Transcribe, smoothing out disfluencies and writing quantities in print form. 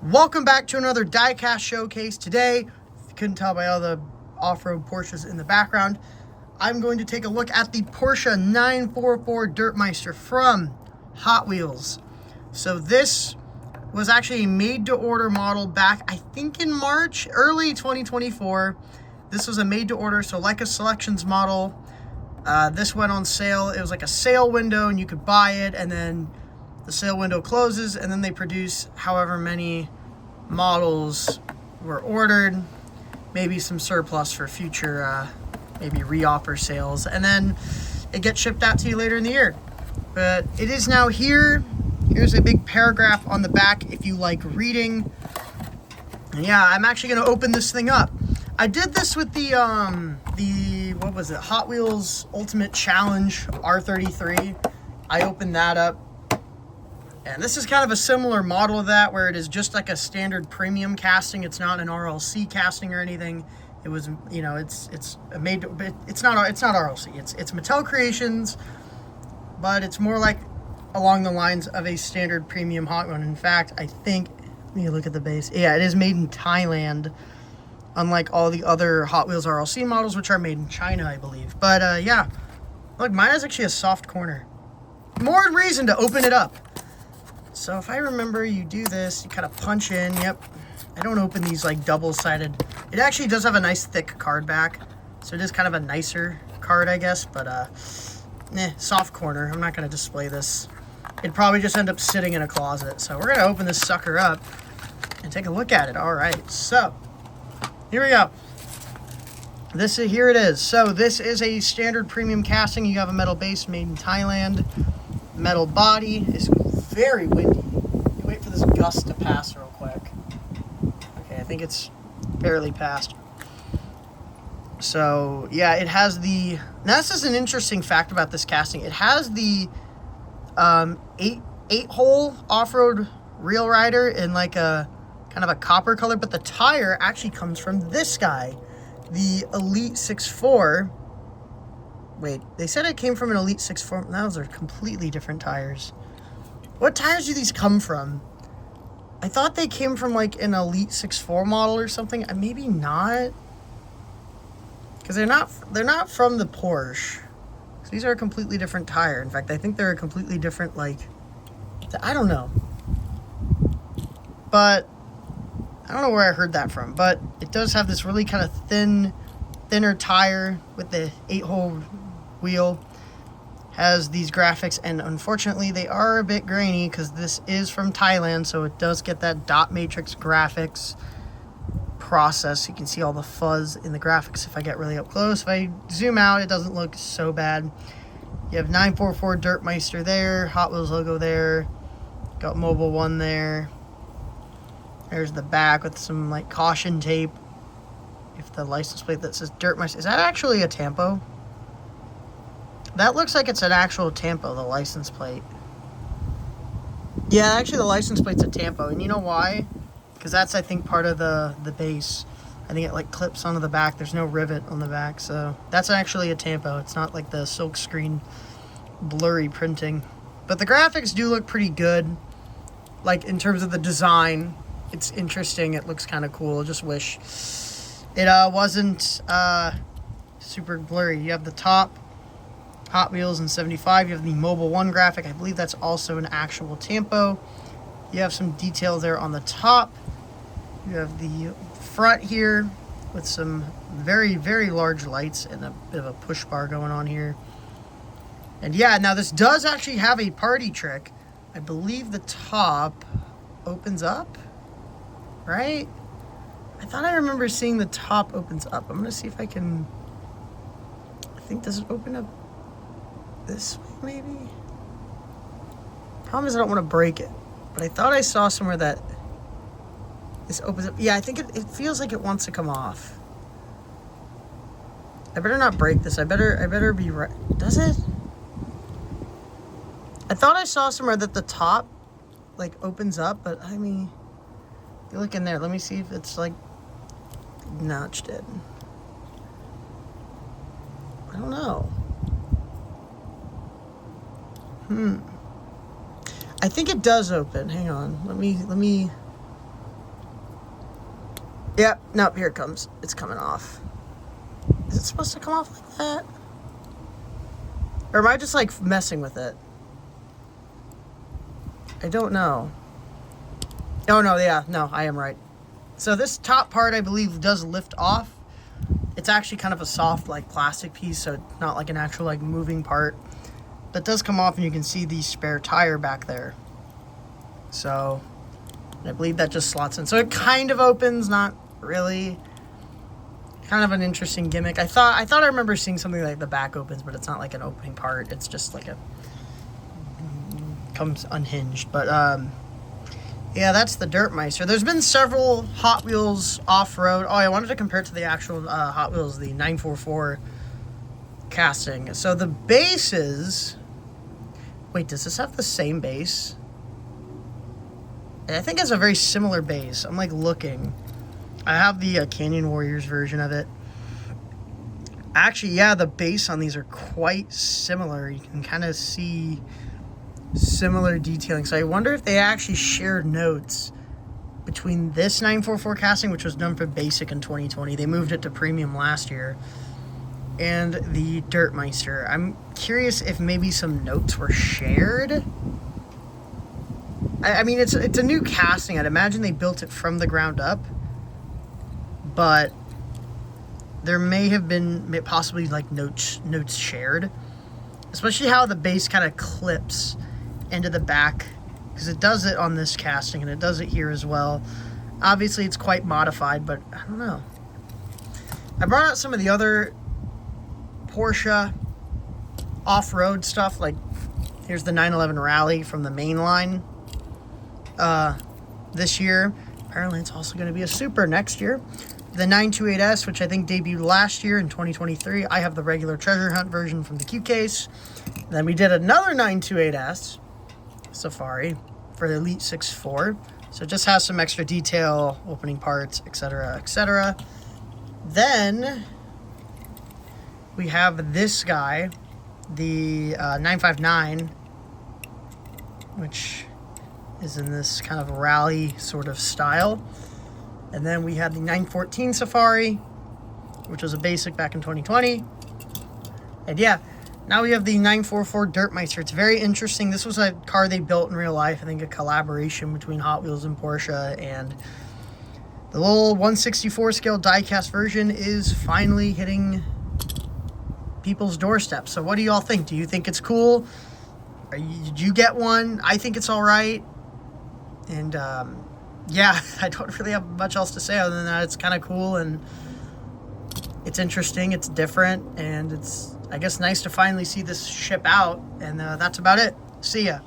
Welcome back to another diecast showcase. Today, if you couldn't tell by all the off-road Porsches in the background, I'm going to take a look at the Porsche 944 Dirtmeister from Hot Wheels. So this was actually a made-to-order model back, I think in March, early 2024. This was a made-to-order, so like a Selections model. This went on sale. It was like a sale window, and you could buy it, and then the sale window closes, and then they produce however many models were ordered, maybe some surplus for future maybe re-offer sales, and then it gets shipped out to you later in the year. But it is now here. Here's a big paragraph on the back if you like reading. And yeah, I'm actually going to open this thing up. I did this with the what was it, Hot Wheels Ultimate Challenge R33. I opened that up. And this is kind of a similar model of that, where it is just like a standard premium casting. It's not an RLC casting or anything. It was, you know, it's made, but it's not RLC. It's Mattel Creations, but it's more like along the lines of a standard premium Hot one. In fact, I think, let me look at the base. Yeah, it is made in Thailand, unlike all the other Hot Wheels RLC models, which are made in China, I believe. But yeah, look, mine has actually a soft corner. More reason to open it up. So if I remember, you do this, you kind of punch in. Yep. I don't open these like double-sided. It actually does have a nice thick card back, so it is kind of a nicer card, I guess. But soft corner. I'm not going to display this. It'd probably just end up sitting in a closet. So we're going to open this sucker up and take a look at it. All right. So here we go. Here it is. So this is a standard premium casting. You have a metal base made in Thailand. Metal body is very windy. Wait for this gust to pass real quick. Okay, I think it's barely passed. So yeah, it has the. Now this is an interesting fact about this casting. It has the eight-hole off-road reel rider in like a kind of a copper color, but the tire actually comes from this guy, the Elite 6.4. Wait, they said it came from an Elite 6.4. Those are completely different tires. What tires do these come from? I thought they came from like an Elite 6.4 model or something. Maybe not. Because they're not from the Porsche. So these are a completely different tire. In fact, I think they're a completely different, like, I don't know. But I don't know where I heard that from. But it does have this really kind of thinner tire with the 8-hole wheel. Has these graphics, and unfortunately they are a bit grainy because this is from Thailand, so it does get that dot matrix graphics process. You can see all the fuzz in the graphics if I get really up close. If I zoom out, it doesn't look so bad. You have 944 Dirtmeister there, Hot Wheels logo there, got Mobile 1 there. There's the back with some like caution tape. If the license plate that says Dirtmeister, is that actually a Tampo? That looks like it's an actual Tampo, the license plate. Yeah, actually the license plate's a Tampo, and you know why? Because that's, I think, part of the base. I think it like clips onto the back. There's no rivet on the back, so that's actually a Tampo. It's not like the silk screen blurry printing. But the graphics do look pretty good. Like, in terms of the design, it's interesting. It looks kind of cool. I just wish it wasn't super blurry. You have the top Hot Wheels in 75. You have the Mobile 1 graphic. I believe that's also an actual Tampo. You have some detail there on the top. You have the front here with some very, very large lights and a bit of a push bar going on here. And yeah, now this does actually have a party trick. I believe the top opens up, right? I thought I remember seeing the top opens up. I'm going to see if I can. I think does it open up this way, maybe? Problem is I don't want to break it, but I thought I saw somewhere that this opens up. Yeah, I think it feels like it wants to come off. I better not break this. I better be right. Does it? I thought I saw somewhere that the top like opens up, but I mean, you look in there. Let me see if it's like notched in. I don't know. I think it does open. Hang on. Let me Yep, nope, here it comes. It's coming off. Is it supposed to come off like that? Or am I just like messing with it? I don't know. Oh no, yeah, no, I am right. So this top part, I believe, does lift off. It's actually kind of a soft, like, plastic piece, so it's not like an actual, like, moving part. That does come off, and you can see the spare tire back there. So, I believe that just slots in. So it kind of opens, not really. Kind of an interesting gimmick. I thought I remember seeing something like the back opens, but it's not like an opening part. It's just like comes unhinged. But, yeah, that's the Dirtmeister. There's been several Hot Wheels off-road. Oh, I wanted to compare it to the actual Hot Wheels, the 944 casting. So the bases... Wait, does this have the same base? I think it's a very similar base. I'm, like, looking. I have the Canyon Warriors version of it. Actually, yeah, the base on these are quite similar. You can kind of see... similar detailing. So I wonder if they actually shared notes between this 944 casting, which was done for basic in 2020. They moved it to premium last year. And the Dirtmeister. I'm curious if maybe some notes were shared. I mean, it's a new casting. I'd imagine they built it from the ground up. But there may have been possibly like notes shared. Especially how the base kind of clips into the back, because it does it on this casting and it does it here as well. Obviously it's quite modified, but I don't know. I brought out some of the other Porsche off-road stuff, like here's the 911 Rally from the main line this year. Apparently it's also going to be a Super next year. The 928S, which I think debuted last year in 2023. I have the regular treasure hunt version from the Q case. Then we did another 928S Safari for the Elite 6.4. So it just has some extra detail, opening parts, etc., etc. Then we have this guy, the 959, which is in this kind of rally sort of style. And then we had the 914 Safari, which was a basic back in 2020. And yeah, now we have the 944 Dirtmeister. It's very interesting. This was a car they built in real life. I think a collaboration between Hot Wheels and Porsche. And the little 1/64 scale diecast version is finally hitting people's doorsteps. So what do you all think? Do you think it's cool? Did you get one? I think it's all right. And yeah, I don't really have much else to say other than that. It's kind of cool and it's interesting. It's different, and it's, I guess, nice to finally see this ship out. And that's about it. See ya.